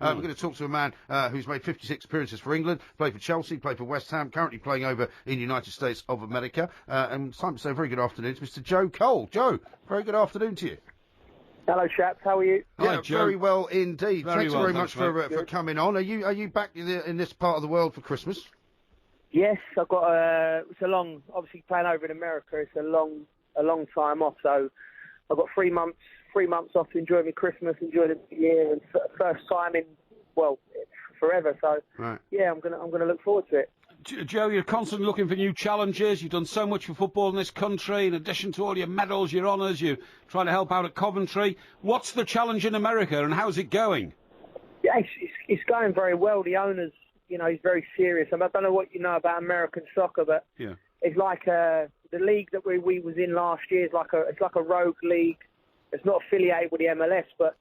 We're going to talk to a man who's made 56 appearances for England, played for Chelsea, played for West Ham, currently playing over in the United States of America. And it's time to say very good afternoon to Mr. Joe Cole. Joe, very good afternoon to you. Hello, chaps. How are you? Yeah, Hi, Joe. very well indeed. Thanks very much for mate. coming on. Are you back in this part of the world for Christmas? Yes, I've got it's a long, obviously playing over in America. It's a long time off. So I've got 3 months off to enjoy my Christmas, enjoy the New Year, and first time in forever. So right. Yeah, I'm gonna look forward to it. Joe, you're constantly looking for new challenges. You've done so much for football in this country. In addition to all your medals, your honours, you're trying to help out at Coventry. What's the challenge in America, and how's it going? Yeah, it's going very well. The owner's, he's very serious. I don't know what you know about American soccer, but Yeah. it's like the league that we was in last year is like a rogue league. It's not affiliated with the MLS, but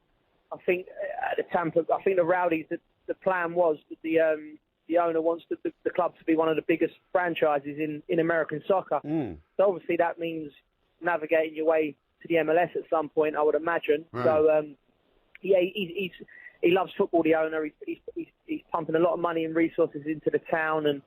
I think the Rowdies, the plan was that the owner wants the club to be one of the biggest franchises in American soccer. So obviously that means navigating your way to the MLS at some point, I would imagine. Right. So he loves football. The owner, he's pumping a lot of money and resources into the town, and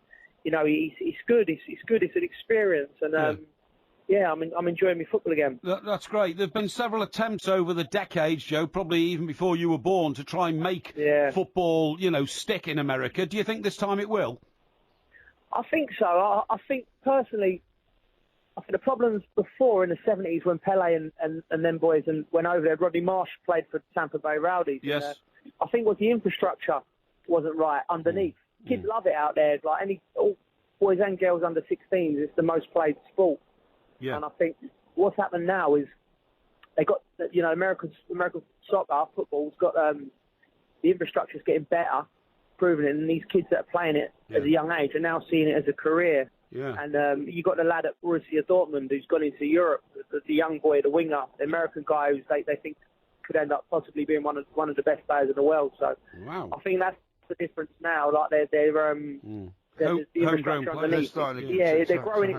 he's good. He's good. It's an experience, and I'm enjoying my football again. That's great. There've been several attempts over the decades, Joe, probably even before you were born, to try and make football, stick in America. Do you think this time it will? I think so. I think personally, the problems before in the 70s when Pele and them boys went over there, Rodney Marsh played for Tampa Bay Rowdies. Yes. And, I think the infrastructure wasn't right underneath. Kids love it out there. Like all boys and girls under 16s, it's the most played sport. Yeah. And I think what's happened now is they got, American soccer, football's got the infrastructure's getting better, proving it, and these kids that are playing it at a young age are now seeing it as a career. Yeah. And you got the lad at Borussia Dortmund who's gone into Europe, the young boy, the winger, the American guy who they think could end up possibly being one of the best players in the world. So Wow. I think that's the difference now. Like they're the homegrown infrastructure players. underneath. They're growing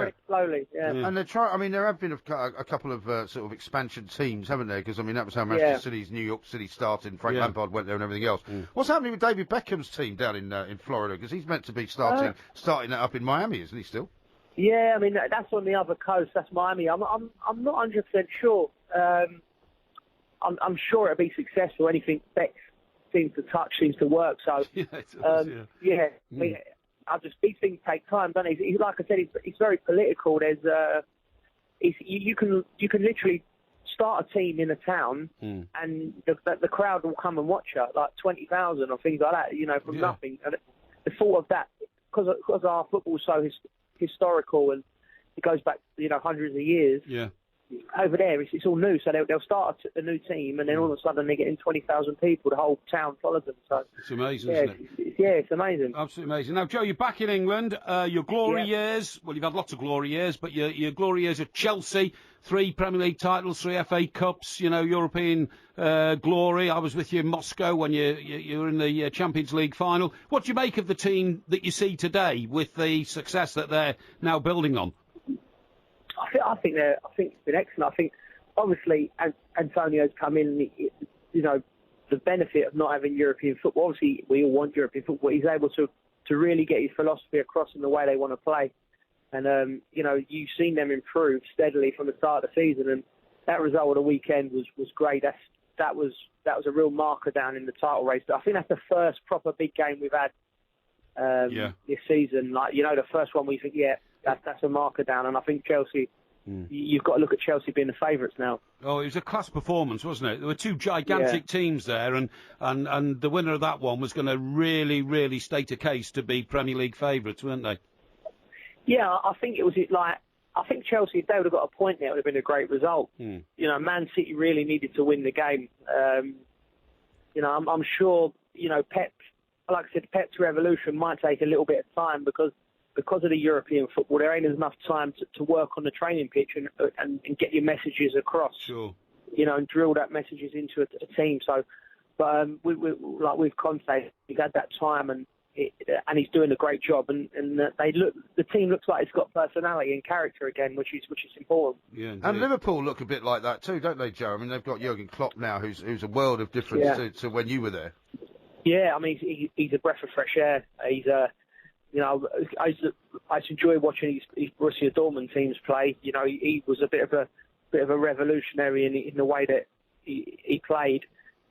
it slowly. Yeah. And they're trying. I mean, there have been a couple of sort of expansion teams, haven't there? Because that was how Manchester City's New York City started. Frank Lampard went there and everything else. What's happening with David Beckham's team down in Florida? Because he's meant to be starting that up in Miami, isn't he? Still? Yeah, I mean that's on the other coast. That's Miami. I'm not 100% sure. I'm sure it'll be successful. Anything Beck seems to touch seems to work. So I mean, these things take time, don't they? Like I said, he's very political. There's you can literally start a team in a town, and the crowd will come and watch you, like 20,000 or things like that. From nothing. And the thought of that, because our football is so historical and it goes back, hundreds of years. Yeah. Over there, it's all new, so they'll start a new team, and then all of a sudden they get in 20,000 people. The whole town follows them. So it's amazing, isn't it? It's amazing. Absolutely amazing. Now, Joe, you're back in England. Your glory years, well, you've had lots of glory years, but your glory years at Chelsea, 3 Premier League titles, 3 FA Cups, European glory. I was with you in Moscow when you were in the Champions League final. What do you make of the team that you see today with the success that they're now building on? I think it's been excellent. I think obviously Antonio's come in. The benefit of not having European football. Obviously, we all want European football. He's able to really get his philosophy across in the way they want to play. And you've seen them improve steadily from the start of the season. And that result of the weekend was great. That was a real marker down in the title race. But I think that's the first proper big game we've had this season. Like the first one we think, that's a marker down. And I think Chelsea. You've got to look at Chelsea being the favourites now. Oh, it was a class performance, wasn't it? There were 2 gigantic teams there, and the winner of that one was going to really, really state a case to be Premier League favourites, weren't they? Yeah, I think it was I think Chelsea, if they would have got a point there, it would have been a great result. Man City really needed to win the game. I'm sure, Pep, like I said, Pep's revolution might take a little bit of time because of the European football, there ain't enough time to work on the training pitch and get your messages across. Sure. And drill that messages into a team. So, but with Conte, he's had that time and he's doing a great job. And the team looks like it's got personality and character again, which is important. Yeah, and Liverpool look a bit like that too, don't they, Joe? I mean, they've got Jurgen Klopp now, who's a world of difference to when you were there. Yeah, I mean, he's a breath of fresh air. He's you know, I used to enjoy watching his Borussia Dortmund teams play. You know, he was a bit of a revolutionary in the way that he played.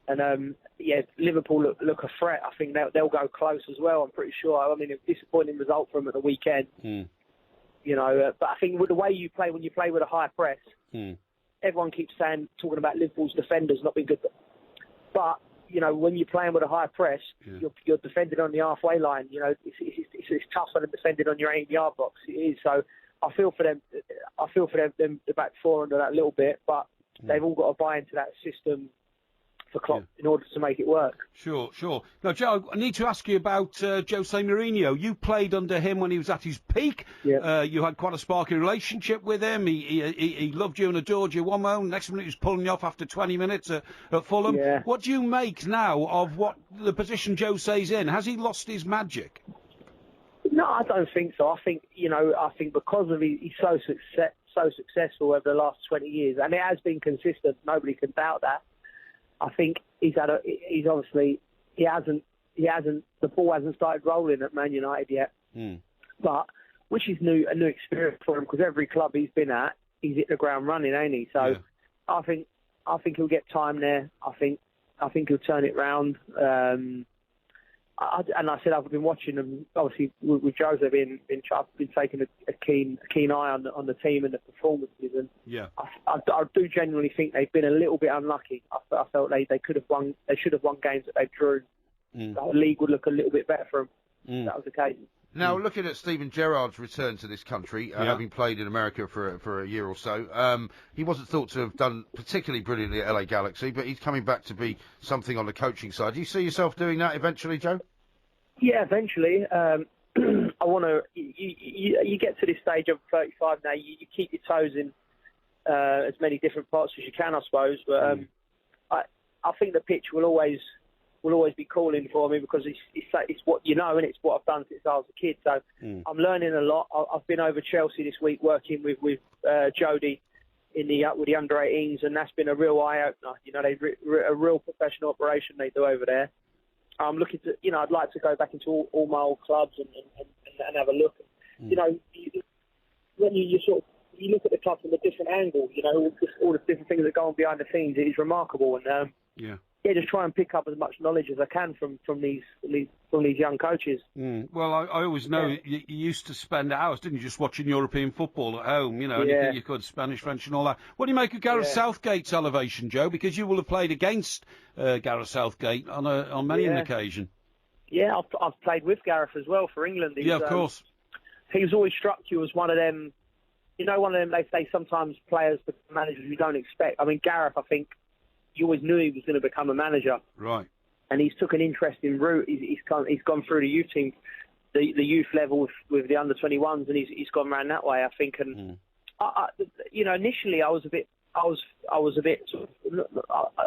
And yeah, Liverpool look a threat. I think they'll go close as well. I'm pretty sure. I mean, a disappointing result for them at the weekend. You know, but I think with the way you play when you play with a high press, everyone keeps talking about Liverpool's defenders not being good, but you know, when you're playing with a high press, you're defending on the halfway line. You know, it's tougher than defending on your 8-yard box. It is. So I feel for them. I feel for them the back four under that little bit, but they've all got to buy into that system for Klopp in order to make it work. Sure. Now, Joe, I need to ask you about Jose Mourinho. You played under him when he was at his peak. Yeah. You had quite a sparky relationship with him. He loved you and adored you one moment. Next minute he was pulling you off after 20 minutes at Fulham. Yeah. What do you make now of what the position Jose's in? Has he lost his magic? No, I don't think so. I think because of he's so successful over the last 20 years, and it has been consistent. Nobody can doubt that. I think the ball hasn't started rolling at Man United yet. But which is a new experience for him, because every club he's been at, he's hit the ground running, ain't he? So I think he'll get time there. I think he'll turn it round. And I said I've been watching them. Obviously, with Jose being I've been taking a keen eye on the team and the performances. And I do genuinely think they've been a little bit unlucky. I felt they could have won. They should have won games that they drew. The league would look a little bit better for them. If that was the case. Now, looking at Steven Gerrard's return to this country, having played in America for a year or so, he wasn't thought to have done particularly brilliantly at LA Galaxy, but he's coming back to be something on the coaching side. Do you see yourself doing that eventually, Joe? Yeah, eventually. I want to. You get to this stage of 35 now. You keep your toes in as many different parts as you can, I suppose. But I think the pitch will always be calling for me, because it's what you know, and it's what I've done since I was a kid. So I'm learning a lot. I've been over Chelsea this week working with Jody with the under 18s, and that's been a real eye opener. You know, a real professional operation they do over there. I'm looking to, you know, I'd like to go back into all my old clubs and have a look. You know, when you look at the club from a different angle, you know, all the different things that go on behind the scenes, it is remarkable. And just try and pick up as much knowledge as I can from these young coaches. Well, I always know you used to spend hours, didn't you, just watching European football at home, you know, anything you could, Spanish, French and all that. What do you make of Gareth Southgate's elevation, Joe? Because you will have played against Gareth Southgate on many an occasion. Yeah, I've played with Gareth as well for England. Of course. He's always struck you as one of them, you know, one of them, they say sometimes players become managers you don't expect. I mean, Gareth, I think, you always knew he was going to become a manager. Right. And he's took an interesting route. He's gone through the youth team, the youth level with the under 21s, and he's gone around that way, I think. And you know, initially I was a bit sort of,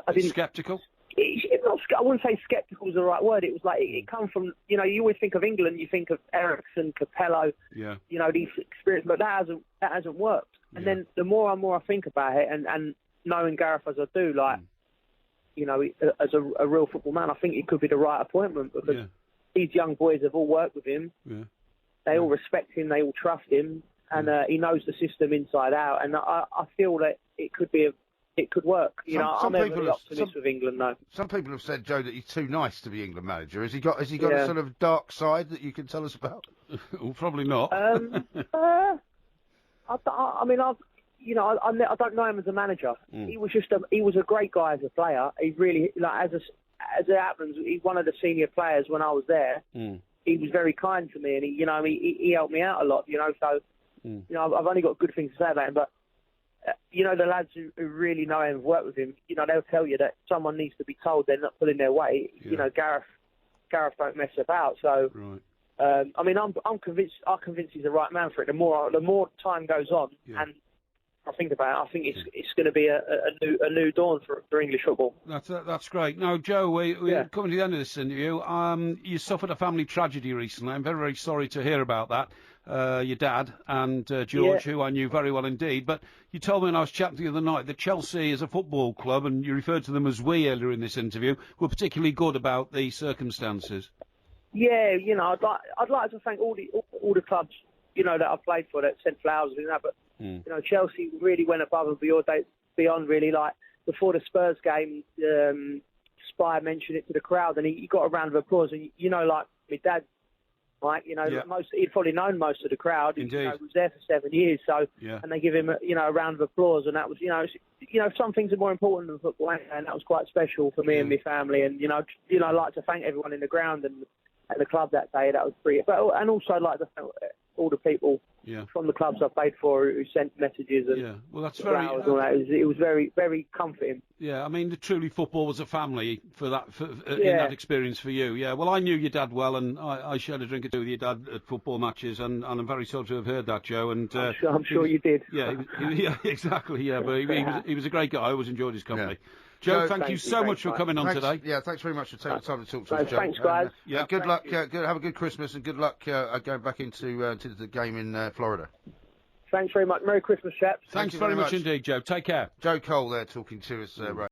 I didn't skeptical. I wouldn't say skeptical is the right word. It was like it come from, you know, you always think of England, you think of Ericsson, Capello, you know, these experiences, but that hasn't worked. And then the more and more I think about it, and knowing Gareth as I do, like. You know, as a real football man, I think it could be the right appointment, because these young boys have all worked with him. They all respect him. They all trust him, and he knows the system inside out. And I feel that it could work. You know, I'm never really optimist with England, though. Some people have said, Joe, that he's too nice to be England manager. Has he got a sort of dark side that you can tell us about? Well, probably not. I mean, I don't know him as a manager. He was a great guy as a player. He really, like, as it happens, he's one of the senior players when I was there. He was very kind to me, and he helped me out a lot. You know, so you know, I've only got good things to say about him. But you know, the lads who really know him, have worked with him, you know, they'll tell you that someone needs to be told they're not pulling their weight. You know, Gareth don't mess about. So. I mean, I'm convinced. I'm convinced he's the right man for it. The more time goes on, and I think about it, I think it's going to be a new dawn for English football. That's great. Now, Joe, we're coming to the end of this interview. You suffered a family tragedy recently. I'm very, very sorry to hear about that. Your dad and George, who I knew very well indeed. But you told me when I was chatting the other night that Chelsea is a football club, and you referred to them as we earlier in this interview, were particularly good about the circumstances. Yeah, I'd like to thank all the clubs, that I've played for that sent flowers and that, but Chelsea really went above and beyond really. Like before the Spurs game, Spire mentioned it to the crowd, and he got a round of applause. And like my dad, Mike, he'd probably known most of the crowd. Indeed. He was there for 7 years, so and they give him a round of applause, and that was some things are more important than football, and that was quite special for me and my family. And I'd like to thank everyone in the ground and at the club that day. That was brilliant. And also I'd like to thank all the people from the clubs I played for who sent messages and well, that's very. And all that. It was very, very comforting. Yeah, I mean, truly, football was a family in that experience for you. Yeah, well, I knew your dad well, and I shared a drink or two with your dad at football matches, and I'm very sorry to have heard that, Joe. And I'm sure you did. Yeah, exactly. Yeah, but he was a great guy. I always enjoyed his company. Yeah. Joe, thank you so much for coming on today. Yeah, thanks very much for taking the time to talk to us, Joe. Thanks, guys. Good luck. Have a good Christmas and good luck going back into the game in Florida. Thanks very much. Merry Christmas, chaps. Thanks very much indeed, Joe. Take care. Joe Cole there talking to us right